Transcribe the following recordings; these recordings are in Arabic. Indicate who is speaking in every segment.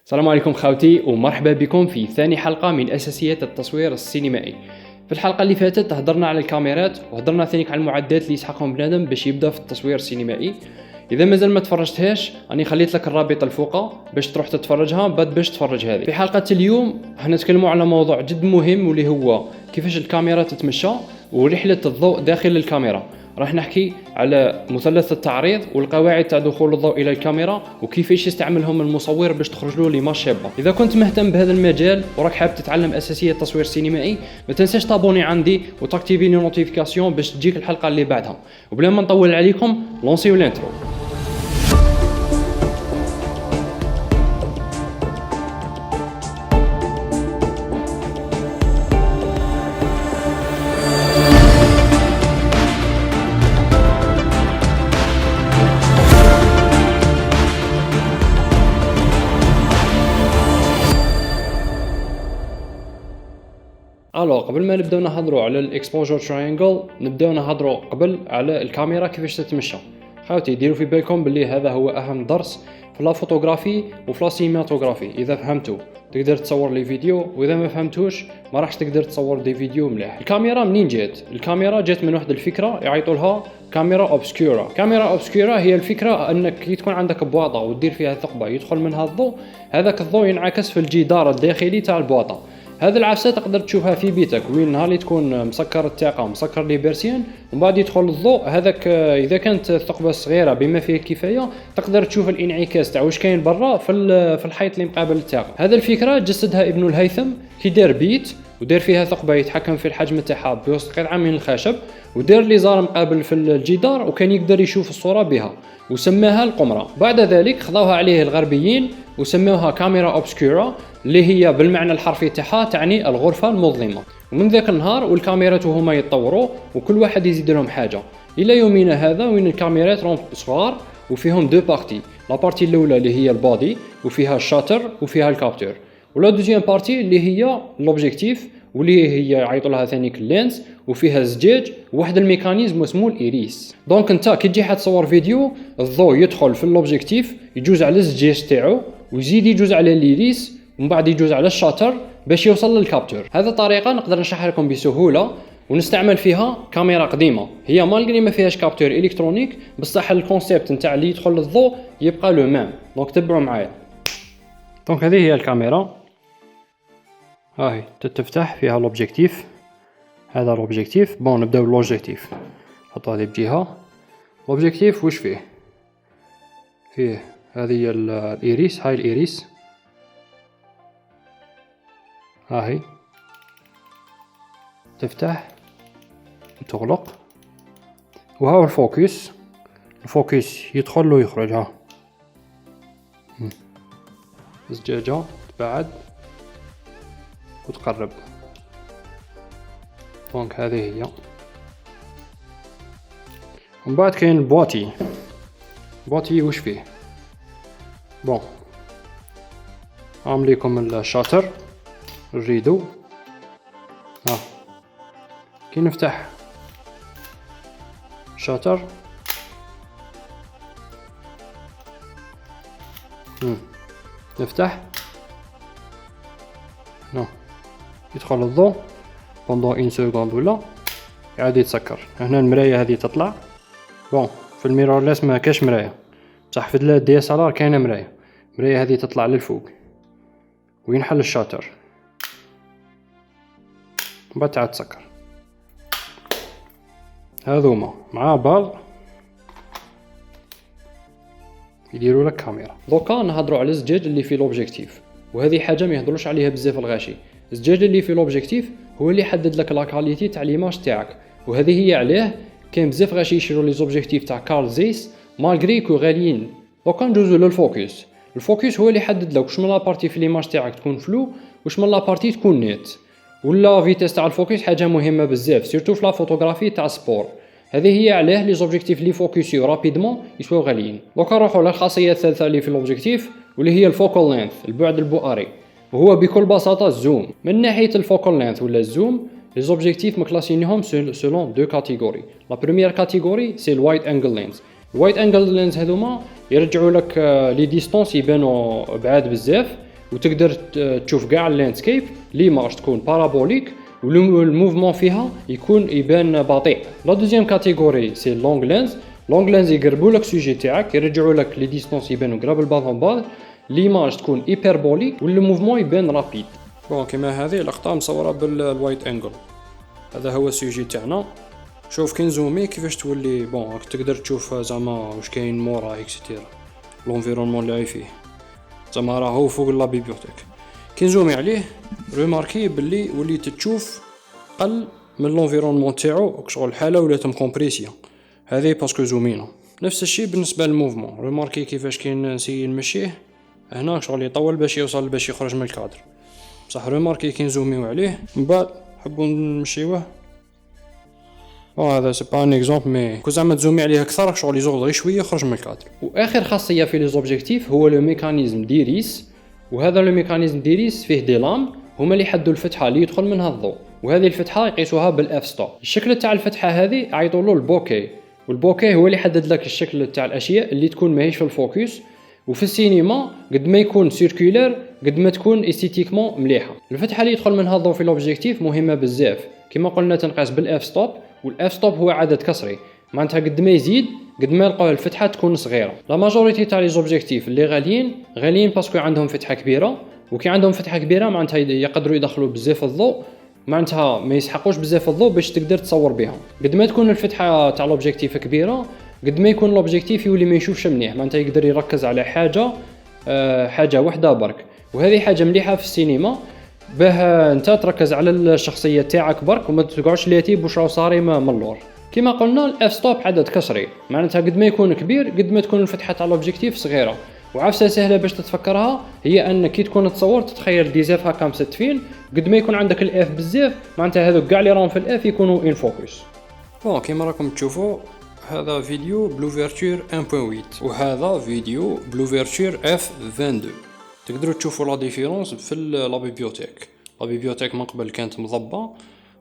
Speaker 1: السلام عليكم خاوتي ومرحبا بكم في ثاني حلقة من أساسيات التصوير السينمائي. في الحلقة اللي فاتت هضرنا على الكاميرات وهضرنا ثانيك على المعدات اللي يسحقهم بنادم باش يبدا في التصوير السينمائي. إذا مازال ما تفرجتهاش أني خليت لك الرابط الفوق باش تروح تتفرجها بعد باش تفرج هذه. في حلقة اليوم هنتكلموا على موضوع جد مهم واللي هو كيفاش الكاميرا تتمشى ورحلة الضوء داخل الكاميرا. راح نحكي على مثلث التعريض والقواعد تاع دخول الضوء الى الكاميرا وكيفاش يستعملهم المصور باش تخرج له ليماج شابه. اذا كنت مهتم بهذا المجال وراك حاب تتعلم اساسيات التصوير السينمائي ما تنساش تابوني عندي وتاكتيفي لي نوتيفيكاسيون باش تجيك الحلقه اللي بعدها. وبلا ما نطول عليكم لونسيو الانترو. قبل ما نبداو نهضروا على الاكسبوجر تراينجل نبداو نهضروا قبل على الكاميرا كيفاش تتمشى. خاوتي ديروا في بالكم باللي هذا هو اهم درس في لا فوتوغرافي وفي لا سينماتوغرافي. اذا فهمتوا تقدر تصور لي فيديو واذا ما فهمتوش ما راحش تقدر تصور دي فيديو مليح. الكاميرا منين جات؟ الكاميرا جات من واحد الفكره يعيطوا لها كاميرا اوبسكورا. كاميرا اوبسكورا هي الفكره انك كي تكون عندك بواطه ودير فيها ثقبه يدخل منها الضوء، هذاك الضوء ينعكس في الجدار الداخلي تاع البواطه. هذه العفسه تقدر تشوفها في بيتك وين نهار اللي تكون مسكر الطاقه مسكر لي بيرسيان ومن بعد يدخل الضوء هذاك. اذا كانت الثقبه صغيره بما فيه الكفايه تقدر تشوف الانعكاس تاع واش كاين برا في الحيط اللي مقابل الطاقه. هذه الفكره جسدها ابن الهيثم كي دار بيت ودار فيها ثقبه يتحكم في الحجم تاعها بوسط قطعه من الخشب ودار لي زار مقابل في الجدار وكان يقدر يشوف الصوره بها وسماها القمره. بعد ذلك خذوها عليه الغربيين وسموها كاميرا اوبسكورا اللي هي بالمعنى الحرفي تاعها تعني الغرفه المظلمه. ومن ذاك النهار والكاميرات وهما يتطوروا وكل واحد يزيد لهم حاجه الى يومنا هذا وين الكاميرات راهم صغار وفيهم دو بارتي. لا بارتي الاولى اللي هي البادي وفيها الشاتر وفيها الكابتور، ولا دوزيام بارتي اللي هي لوبجيكتيف واللي هي يعيطوا لها ثانيك اللينس وفيها زجاج وواحد الميكانيزم اسمه الايريس. دونك انت كي تجي حتصور فيديو الضوء يدخل في اللوبجيكتيف يجوز على الزجاج تاعو ويزيد يجوز على الايريس ومن بعد يجوز على الشاتر باش يوصل للكابتور. هذا طريقه نقدر نشرح لكم بسهوله ونستعمل فيها كاميرا قديمه هي مالغري ما فيهاش كابتور الكترونيك بصح الكونسيبت نتاع اللي يدخل للضوء يبقى لو ميم. دونك تبعوا معايا. دونك هذه هي الكاميرا هاي تتفتح فيها لوبجيكتيف. هذا لوبجيكتيف. بون نبداو باللوبجيكتيف. نحط هذه بجهه. لوبجيكتيف واش فيه هذه الايريس. هاي الايريس هاي تفتح وتغلق وهاو الفوكس. الفوكس يدخل له ويخرج. ها زجاجة تبعد وتقرب. دونك هذه هي. ومن بعد كاين البواتي. البواتي واش فيه؟ بون عامل لكم الشاتر الريدو. ها كي نفتح شاتر نفتح نو يدخل الضوء بوندون 1 سكوند ولا يعاد يتسكر. هنا المرايه هذه تطلع. بون في الميرورلس ما كاش مرايه بصح في الدي اس ال ار كاينه مرايه. المرايه هذه تطلع للفوق وينحل الشاتر بعد تعاد تسكر. هذوما مع بعض يديروا لك كاميرا. دوكا نهضروا على الزجاج اللي فيه لوبجيكتيف وهذه حاجه ما يهضروش عليها بزاف الغاشي. الزجاج اللي فيه لوبجيكتيف هو اللي يحدد لك لا كاليتي تاع ليماج تاعك وهذه هي عليه كاين بزاف غاشي يشروا لي زوبجيكتيف تاع كارل زيس مالغري كو غاليين. دوكا ندوزو للفوكس. الفوكس هو اللي يحدد لك واش من لا بارتي في ليماج تاعك تكون فلو واش من لا بارتي تكون نيت. ولا فيتيس تاع الفوكس حاجه مهمه بزاف سيرتو في لا فوتوغرافي تاع سبور. هذه هي عليه لي زوبجيكتيف لي فوكسيو رابيدمون يسواو غاليين. دوكا نروحوا للخاصيه الثالثه اللي في لوبجيكتيف واللي هي الفوكال لينث البعد البؤري وهو بكل بساطه الزوم. من ناحيه الفوكال لينث ولا الزوم لي زوبجيكتيف مكلاسينيهم سولون دو كاتيجوري. لا بروميير كاتيجوري سي الوايد انجل لينز. الوايد انجل لينز هذوما يرجعوا لك لي ديستونس يبانوا بعاد بزاف وتقدر تشوف كاع اللاندسكيب ليماج تكون بارابوليك والموفمون فيها يبان بطيء. لا دوزيام كاتيجوري سي لونغ لينز. لونغ لينز يقربوا لك سوجي تاعك، يرجعوا لك لي ديستونس يبانوا قراب البالون بال، ليماج تكون هيبربوليك والموفمون يبان رابيد. بون كيما هذه لقطه مصوره بالوايد انجل. هذا هو السوجي تاعنا. شوف كي نزومي كيفاش تولي بون راك تقدر تشوف زعما واش كاين مورا اكسيتيرا لونفيرونمون اللي راهي فيه، زعما راهو فوق لا بيبيوتيك. كي نزومي عليه ريماركي باللي وليت تشوف قل من لونفيرونمون تاعو شغل الحاله ولات مكومبريسيا، هذه باسكو زومينا. نفس الشيء بالنسبه للموفمون، ريماركي كيفاش كي نسيي نمشيه هنا شغل يطول باش يوصل باش يخرج من الكادر. بصح ريماركي كي نزوميو عليه من بعد نحبوا نمشيوه. هذا سي با ان اكزومبل مي كو زعما تزومي عليه اكثر شغل يزغ غير شويه يخرج من الكادر. واخر خاصيه في لي زوبجيكتيف هو لو ميكانيزم ديريس. وهذا لو ميكانيزم ديريس فيه دي لام هما اللي يحدوا الفتحه اللي يدخل منها الضوء، وهذه الفتحه يقيسوها بالاف ستوب. الشكل تاع الفتحه هذه عيطوا له البوكي، والبوكي هو اللي يحدد لك الشكل تاع الاشياء اللي تكون ماهيش في الفوكس. وفي السينما قد ما يكون سيركولير قد ما تكون استيتيكمون مليحه. الفتحه اللي يدخل منها الضوء في لوبجيكتيف مهمه بزاف، كما قلنا تنقاس بالاف ستوب، والاف ستوب هو عدد كسري، معناتها قد ما يزيد قد ما يلقاو الفتحه تكون صغيره. لا ماجوريتي تاع لي زوبجيكتيف اللي غاليين باسكو عندهم فتحه كبيره، وكي عندهم فتحه كبيره معناتها يقدروا يدخلوا بزاف الضوء، معناتها ما يسحقوش بزاف الضوء باش تقدر تصور بهم. قد ما تكون الفتحه تاع لوبجيكتيف كبيره قد ما يكون لوبجيكتيف يولي ما يشوفش مليح، معناتها يقدر يركز على حاجه واحده برك. وهذه حاجه مليحه في السينما باه انت تركز على الشخصيه تاعك برك وما تقعدش لاتيب واش راه صاري من اللور. كما قلنا الاف ستوب عدد كسري، معناتها قد ما يكون كبير قد ما تكون الفتحه تاع لوبجيكتيف صغيره. وعفسه سهله باش تتفكرها هي ان كي تكون تصور تتخيل ديزاف هكا مستفين، قد ما يكون عندك الاف بزاف معناتها هذوك كاع اللي راهم في الاف يكونوا ان فوكس. بون كيما راكم تشوفوا هذا فيديو بلوفيرتور 1.8 وهذا فيديو بلوفيرتور اف 22. تقدروا تشوفوا لا ديفيرونس في لا بيبيوتيك. لا بيبيوتيك من قبل كانت مضبه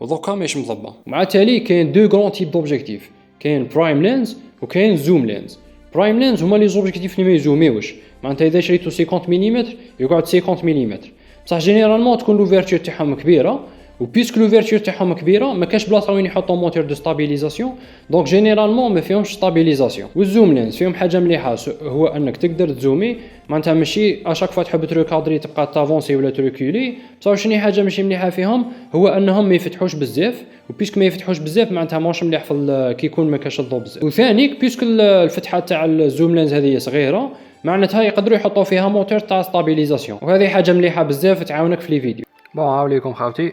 Speaker 1: ودوكا ماهيش مضبه. مع تالي كاين دو غران تيب دوبجيكتيف، كاين برايم لينز وكاين زوم لينز. برايم لينز هما لي زوبجيكتيف اللي ما يزوميوش، معناتها اذا شريتو 50 ملم يقعد 50 ملم، بصح جينيرالمون تكون لوفيرتور تاعهم كبيره، وبيسك لوفيرتور تاعهم كبيره ما كاش بلاصه وين يحطوا موتور دو ستابيليزاسيون، دونك جينيرالمون ما فيهمش ستابيليزاسيون. والزوم لينز فيهم حاجه مليحه هو انك تقدر تزومي، معناتها ماشي اشاك فوا تحب تريكادري تبقى تافونسي ولا تريكولي. بصح شنو حاجه ماشي مليحه فيهم هو انهم ما يفتحوش بزاف، وبيسك ما يفتحوش بزاف معناتها ماش مليح في كي يكون ما كاش الضوء بزاف. وثاني بيسك الفتحه تاع الزوم لينز هذه صغيره معناتها يقدروا يحطوا فيها موتور تاع ستابيليزاسيون، وهذه حاجه مليحه بزاف تعاونك في لي فيديو. بون هاوليكم خاوتي،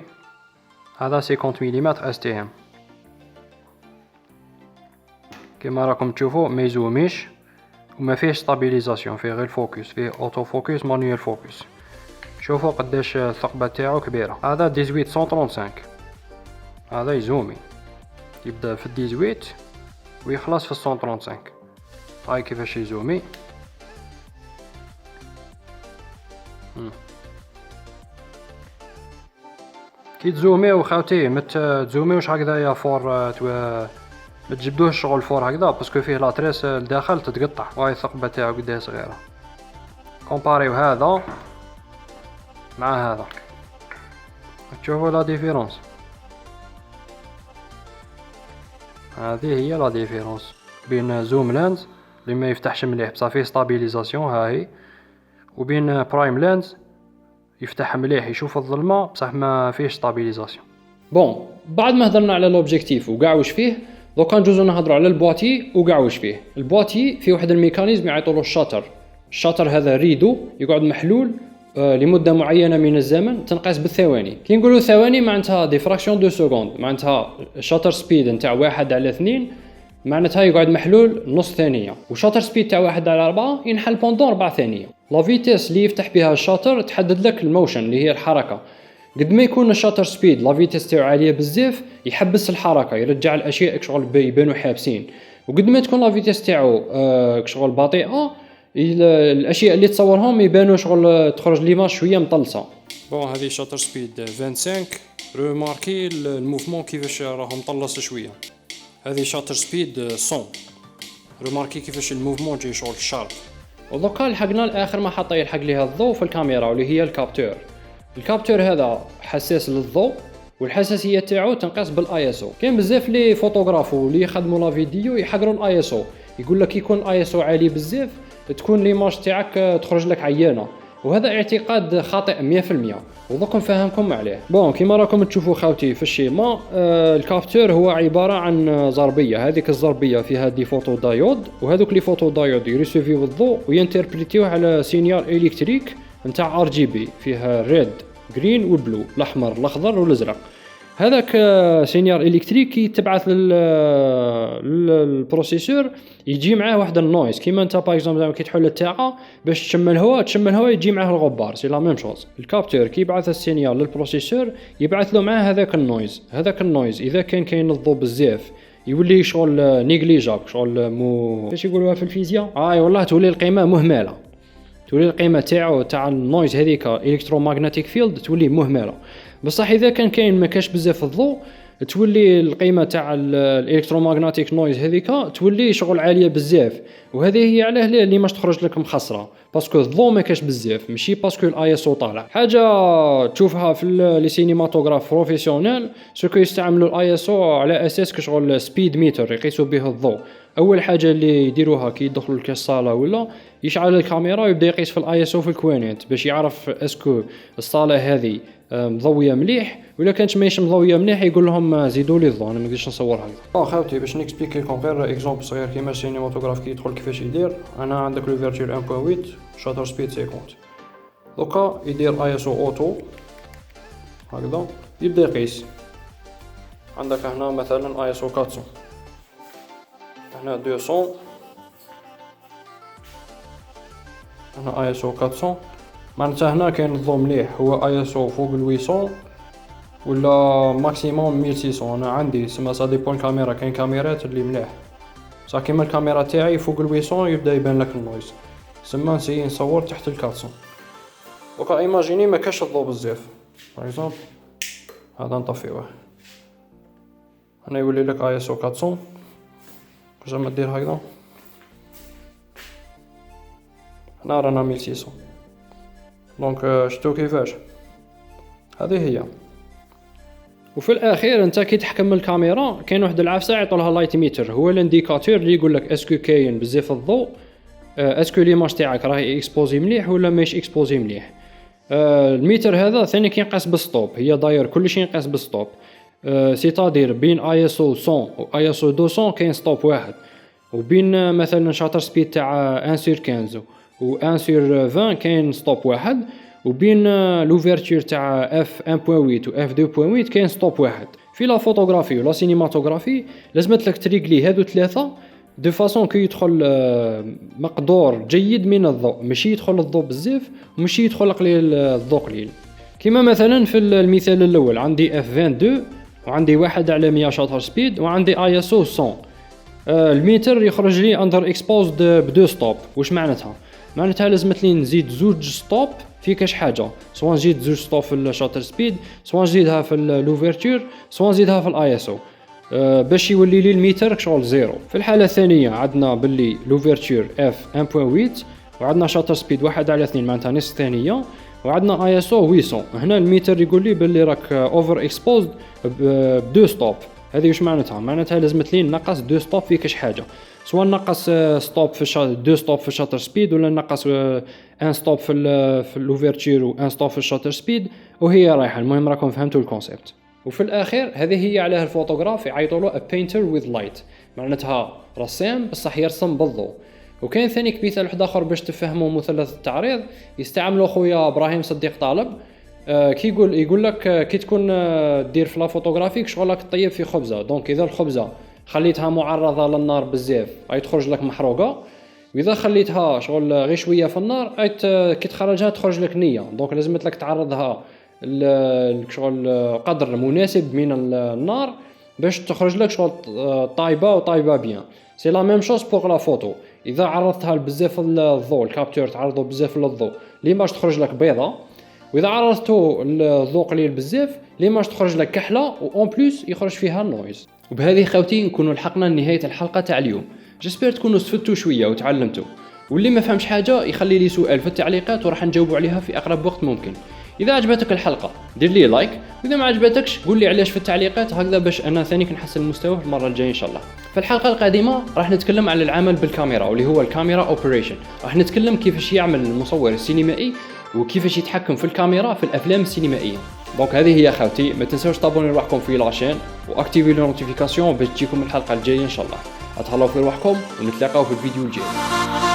Speaker 1: هذا 50 ملم اس تي ام كما راكم تشوفوا ما يزوميش وما فيهش ستابيليزاسيون، فيه غير فوكس، فيه اوتو فوكس مانويل فوكس. شوفوا قداش الثقبه تاعو كبيره. هذا 1835 هذا يزومي يبدا في 18 ويخلص في 135. هاي كيفاش يزومي. كي تزوميو خاوتي ما تزوميوش هكذايا فور ما تجبدوش شغل فور هكذا باسكو فيه لاطريس لداخل تتقطع، وهاي الثقبه تاعو قداها صغيره. كومباريو هذا مع هذا تشوفوا لا ديفيرونس. هذه هي لا ديفيرونس بين زوم لينز اللي ما يفتحش مليح بصح فيه ستابيليزاسيون هاهي، وبين برايم لينز يفتح مليح يشوف الظلمه بصح ما فيهش ستابيليزاسيون. بون بعد ما هضرنا على لوبجيكتيف وكاع واش فيه، دوكا نجوزو نهضروا على البواتي وكاع واش فيه. البواتي فيه واحد الميكانيزم يعيطولو الشاتر. الشاتر هذا ريدو يقعد محلول لمده معينه من الزمن تنقاس بالثواني. كي نقولوا ثواني معناتها دي فراكسيون دو سكوند، معناتها الشاتر سبيد نتاع 1/2 معناتها يقعد محلول نص ثانيه، وشاتر سبيد تاع 1/4 ينحل بوندون 4 ثانيه. لا فيتيس اللي يفتح بها الشاتر تحدد لك الموشن اللي هي الحركه. قد ما يكون الشاتر سبيد لا فيتيس تاعو عاليه بزاف يحبس الحركه، يرجع الاشياء شغل يبانوا حابسين. وقد ما تكون لا فيتيس تاعو شغل بطيئه الاشياء اللي تصورهم يبانوا شغل تخرج ليماج شويه مطلسه. بون هذه شاتر سبيد 25. روماركي الموفمون كيفاش راه مطلس شويه. هذه شاتر سبيد 100. روماركي كيفاش الموفمون جاي شغل شارب. ودوكا لحقنا لاخر ما حط يلحق ليها الضوء في الكاميرا واللي هي الكابتور. الكابتور هذا حساس للضوء والحساسيه تاعو تنقاس بالاي اس او. كاين بزاف لي فوتوغرافو اللي يخدموا لا فيديو يحقروا الاي اس او، يقول لك يكون الاي اس او عالي بزاف تكون ليماج تاعك تخرج لك عيانه، وهذا اعتقاد خاطئ 100%. ودوك نفهمكم عليه. بون كيما راكم تشوفوا خاوتي في الشيما، الكابتور هو عباره عن زربيه. هذيك الزربيه فيها دي فوتو دايود، وهذوك لي فوتو دايود يريسيفيو الضوء وينتربريتيوه على سينيال الكتريك نتاع ار جي بي، فيها ريد جرين والبلو، الاحمر الاخضر والازرق. هذاك سينيال الكتريك يتبعث للبروسيسور، يجي معاه واحد النويز كيما انت باغ اكزومبل كي تحل التاعه باش تشم الهواء يجي معاه الغبار، سي لا ميم شوز. الكابتور كي يبعث السينيال للبروسيسور يبعث له معاه هذاك النويز اذا كاين الضوء بزاف يولي شغل نيجليجاب، شغل كيفاش يقولوها في الفيزياء، والله تولي القيمه مهمله، تولي القيمه تاعو تاع النويز هذيك الكترومagnetic فيلد تولي مهمله. بصح اذا كاين ما كاش بزاف الضوء تولي القيمه تاع الالكترومagnetic نويز هذيك تولي شغل عاليه بزاف، وهذه هي علاه اللي ماش تخرج لك مخسره، باسكو الضوء ما كاش بزاف، ماشي باسكو الاي اس او طالع. حاجه تشوفها في لي سينيماتوغراف بروفيسيونيل سكو يستعملوا الاي اس او على اساس كشغل سبيد ميتر يقيسوا به الضوء. اول حاجه اللي يديروها كي يدخلوا الصاله ولا يشعل الكاميرا ويبدا يقيس في الاي اس او في الكوانيت باش يعرف اسكو الصاله هذه مضويه مليح، ولا كانت ماهيش مضويه مليح يقول لهم زيدوا لي الضوء. انا ما نقدرش نصور هكذا. خاوتي باش نكسبليكي لكم غير اكزومبل صغير كيما السينماتوغراف كي يدخل كيفاش يدير. انا عندك لوفيرتور 1.8 شاتر سبيد 50، دوكا يدير اي اس او اوتو هكذا يبدا يقيس. عندك هنا مثلا اي اس او 400، هنا 200، هنا اي اس او 400. معناتها هنا كاين الضوء مليح، هو اي اس او فوق ال 800 ولا ماكسيموم 1600. انا عندي سما سا ديبون الكاميرا، كاين كاميرات اللي مليح صح كيما الكاميرا تاعي فوق ال 800 يبدا يبان لك النويز، سما نسيي نصور تحت ال 400. دوكا ايماجيني ما كاش الضوء بزاف، باغ اكزومبل هذا نطفيوه، هنا يولي لك اي اس او 400 زعما دير هكذا، هنا رانا 1600. دونك شتو كيفاش هذه هي. وفي الاخير انت كي تحكم الكاميرا كاين واحد العفسه يعطولها لايت ميتر، هو الانديكاتور اللي يقول لك اسكو كاين بزاف الضوء، اسكو ليماج تاعك راهي اكسبوزي مليح ولا ماهيش اكسبوزي مليح. الميتر هذا ثاني كينقاس بالستوب، هي داير كلشي ينقاس بالستوب، سيتادير بين اي اس او 100 و اي اس او 200 كاين ستوب واحد، وبين مثلا شاتر سبيد تاع 1/15 و 1/20 كاين ستوب واحد، وبين لوفيرتور تاع اف 1.8 و اف 2.8 كاين ستوب واحد. في لا فوتوغرافي ولا سينيماتوغرافي لازمت لك تريغلي هادو ثلاثه دو فاصون كي يدخل مقدور جيد من الضوء، ماشي يدخل الضوء بزاف وماشي يدخل قليل الضوء قليل. كما مثلا في المثال الاول عندي اف 22 وعندي 1/100 شاتر سبيد وعندي اي اس او 100. الميتر يخرج لي اندر اكسبوزد بدو ستوب. واش معناتها لازمت لي نزيد زوج ستوب في كاش حاجه، سواء نزيد زوج ستوب في الشاتر سبيد، سواء نزيدها في اللوفيرتور، سواء نزيدها في الاي اس او، باش يولي لي الميتر شغل زيرو. في الحاله الثانيه عندنا باللي لوفيرتور اف 1.8 وعندنا شاتر سبيد 1/2 معناتها نص ثانيه، وعندنا اي اس او 800. هنا الميتر يقول لي باللي راك اوفر اكسبوزد بدو ستوب. هذه واش معناتها لازمت لي نقص دو ستوب في كاش حاجه، سواء نقص ستوب في دو ستوب في الشاتر سبيد، ولا نقص ان ستوب في اللوفيرتور و ان ستوب في الشاتر سبيد، وهي رايحه. المهم راكم فهمتوا الكونسيبت. وفي الاخير هذه هي علاه الفوتوغراف يعيطوا له بينتر ويز لايت، معناتها رسام بصح يرسم بالضوء. وكاين ثاني مثال واحد اخر باش تفهموا مثلث التعريض يستعملوا خويا ابراهيم صديق طالب. كي يقول لك كي تكون دير في لا فوتوغرافيك شغلك طيب في خبزه، دونك اذا الخبزه خليتها معرضه للنار بزاف اي تخرج لك محروقه، واذا خليتها شغل غير شويه في النار كي تخرجها تخرج لك نيه، دونك لازمت لك تعرضها شغل قدر مناسب من النار باش تخرج لك شغل طايبه بيان. سي لا ميم شوز بوغ لا فوتو، اذا عرضتها بزاف الضوء الكابتور تعرضه بزاف للضوء ليماج تخرج لك بيضه، واذا عرضته الضوء قليل بزاف ليماج تخرج لك كحله وان بليس يخرج فيها النويز. وبهذه خوتي نكونوا لحقنا لنهايه الحلقه تاع اليوم. جيسبر تكونوا استفدتوا شويه وتعلمتوا. واللي ما فهمش حاجه يخلي لي سؤال في التعليقات وراح نجاوب عليها في اقرب وقت ممكن. اذا عجبتك الحلقه دير لي لايك، واذا ما عجبتكش قول لي علاش في التعليقات، هكذا باش انا ثاني كنحسن المستوى في المره الجايه ان شاء الله. في الحلقه القادمه راح نتكلم على العمل بالكاميرا واللي هو الكاميرا اوبريشن. راح نتكلم كيفاش يعمل المصور السينمائي وكيفاش يتحكم في الكاميرا في الافلام السينمائيه. دونك هذه هي خاوتي، ما تنساوش تابوني روحكم في لاشين واكتيفي لي نوتيفيكاسيون باش تجيكم الحلقه الجايه ان شاء الله. اتهلاو في روحكم ونتلاقاو في الفيديو الجاي.